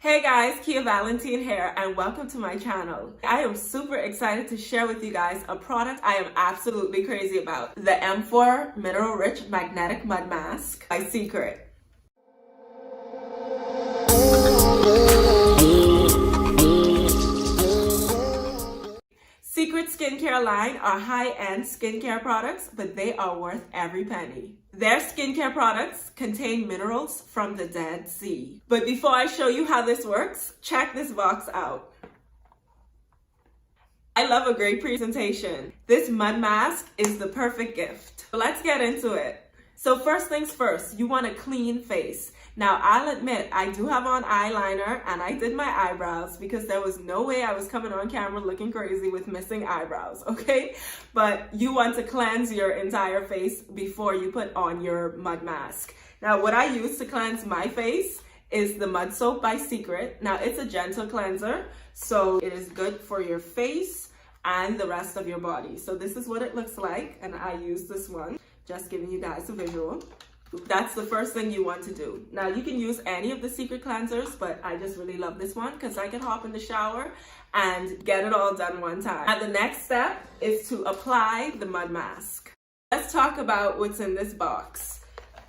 Hey guys, Kia Valentine here and welcome to my channel. I am super excited to share with you guys a product I am absolutely crazy about. The M4 Mineral Rich Magnetic Mud Mask by Seacret. Seacret skincare line are high-end skincare products, but they are worth every penny. Their skincare products contain minerals from the Dead Sea. But before I show you how this works, check this box out. I love a great presentation. This mud mask is the perfect gift. Let's get into it. So first things first, you want a clean face. Now, I'll admit, I do have on eyeliner and I did my eyebrows because there was no way I was coming on camera looking crazy with missing eyebrows, okay? But you want to cleanse your entire face before you put on your mud mask. Now, what I use to cleanse my face is the Mud Soap by Seacret. Now, it's a gentle cleanser, so it is good for your face and the rest of your body. So this is what it looks like, and I use this one, just giving you guys a visual. That's the first thing you want to do. Now, you can use any of the Seacret cleansers, but I just really love this one because I can hop in the shower and get it all done one time. And the next step is to apply the mud mask. Let's talk about what's in this box.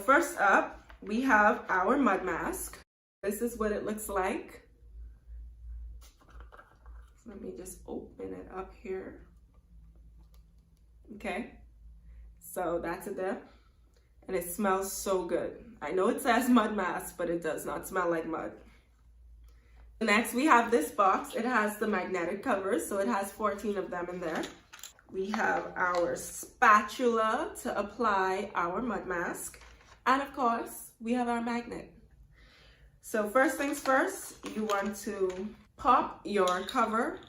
First up, we have our mud mask. This is what it looks like. Let me just open it up here. Okay, so that's it there. And it smells so good. I know it says mud mask, but it does not smell like mud. Next, we have this box. It has the magnetic covers, so it has 14 of them in there. We have our spatula to apply our mud mask. And of course, we have our magnet. So first things first, you want to pop your cover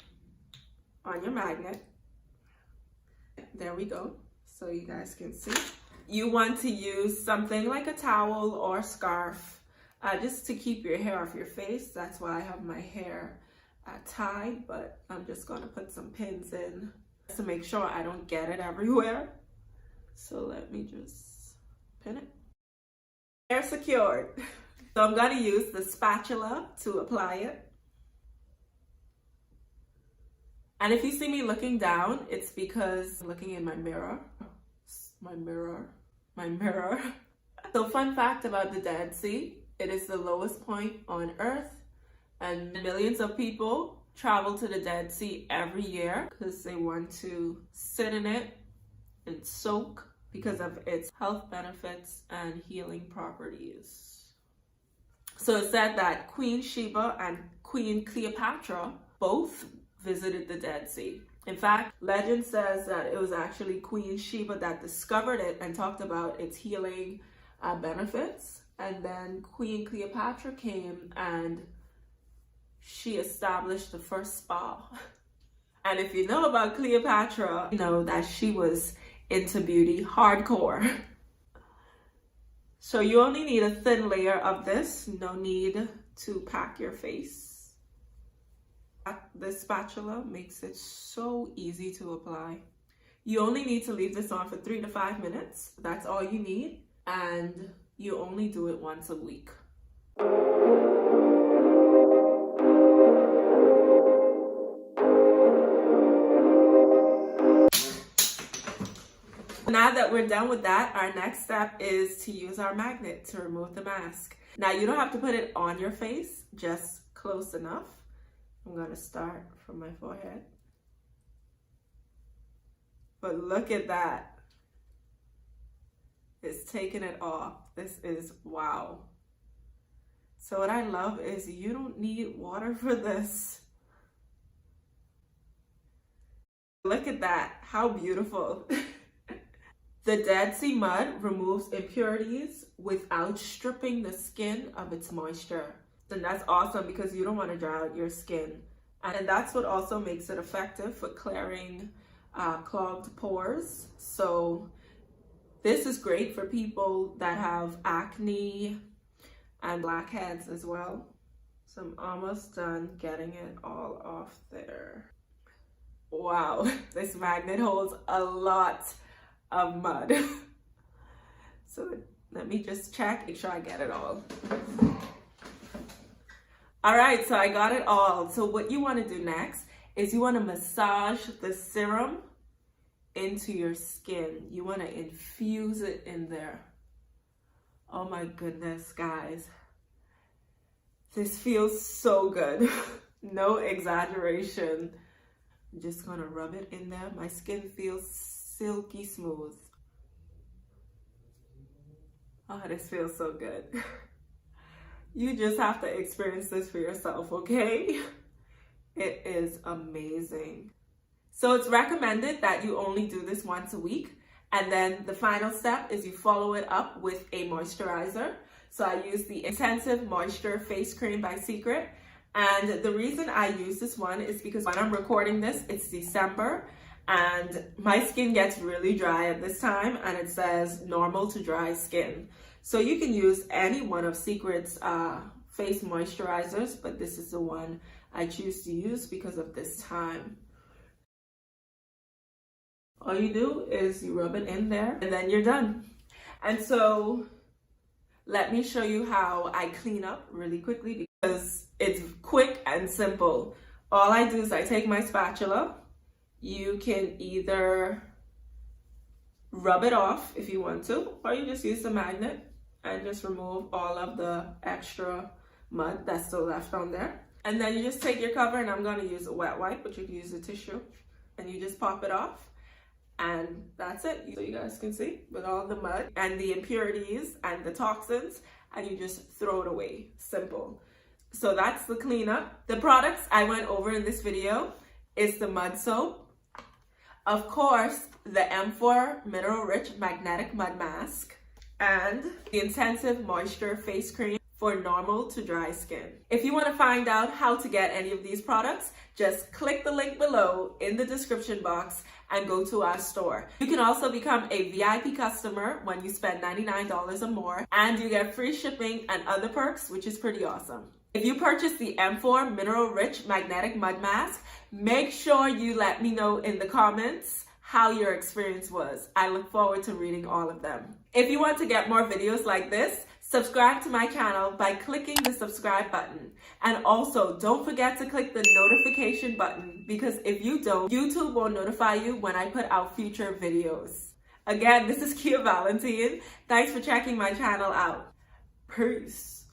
on your magnet. There we go, so you guys can see. You want to use something like a towel or scarf just to keep your hair off your face. That's why I have my hair tied, but I'm just going to put some pins in to make sure I don't get it everywhere. So let me just pin it. Hair secured. So I'm going to use the spatula to apply it. And if you see me looking down, it's because I'm looking in my mirror. My mirror. So fun fact about the Dead Sea, it is the lowest point on Earth, and millions of people travel to the Dead Sea every year because they want to sit in it and soak because of its health benefits and healing properties. So it's said that Queen Sheba and Queen Cleopatra both visited the Dead Sea. In fact, legend says that it was actually Queen Sheba that discovered it and talked about its healing benefits. And then Queen Cleopatra came and she established the first spa. And if you know about Cleopatra, you know that she was into beauty hardcore. So you only need a thin layer of this, no need to pack your face. This spatula makes it so easy to apply. You only need to leave this on for 3 to 5 minutes. That's all you need. And you only do it once a week. Now that we're done with that, our next step is to use our magnet to remove the mask. Now, you don't have to put it on your face, just close enough. I'm going to start from my forehead. But look at that. It's taking it off. This is wow. So what I love is you don't need water for this. Look at that. How beautiful. The Dead Sea mud removes impurities without stripping the skin of its moisture. And that's awesome because you don't want to dry out your skin. And that's what also makes it effective for clearing clogged pores. So this is great for people that have acne and blackheads as well. So I'm almost done getting it all off there. Wow, this magnet holds a lot of mud. So let me just check, make sure I get it all. All right, so I got it all. So what you want to do next is you want to massage the serum into your skin. You want to infuse it in there. Oh my goodness, guys. This feels so good. No exaggeration. I'm just going to rub it in there. My skin feels silky smooth. Oh, this feels so good. You just have to experience this for yourself, okay? It is amazing. So it's recommended that you only do this once a week. And then the final step is you follow it up with a moisturizer. So I use the Intensive Moisture Face Cream by Seacret. And the reason I use this one is because when I'm recording this, it's December. And my skin gets really dry at this time. And it says normal to dry skin. So you can use any one of Seacret's face moisturizers, but this is the one I choose to use because of this time. All you do is you rub it in there and then you're done. And so let me show you how I clean up really quickly because it's quick and simple. All I do is I take my spatula. You can either rub it off if you want to, or you just use the magnet and just remove all of the extra mud that's still left on there. And then you just take your cover, and I'm going to use a wet wipe, but you can use a tissue, and you just pop it off. And that's it. So you guys can see with all the mud and the impurities and the toxins, and you just throw it away. Simple. So that's the cleanup. The products I went over in this video is the mud soap. Of course, the M4 Mineral Rich Magnetic Mud Mask and the Intensive Moisture Face Cream for normal to dry skin. If you want to find out how to get any of these products, just click the link below in the description box and go to our store. You can also become a VIP customer when you spend $99 or more, and you get free shipping and other perks, which is pretty awesome. If you purchase the M4 Mineral Rich Magnetic Mud Mask, make sure you let me know in the comments how your experience was. I look forward to reading all of them. If you want to get more videos like this, subscribe to my channel by clicking the subscribe button. And also, don't forget to click the notification button, because if you don't, YouTube will notify you when I put out future videos. Again, this is Kia Valentine. Thanks for checking my channel out. Peace.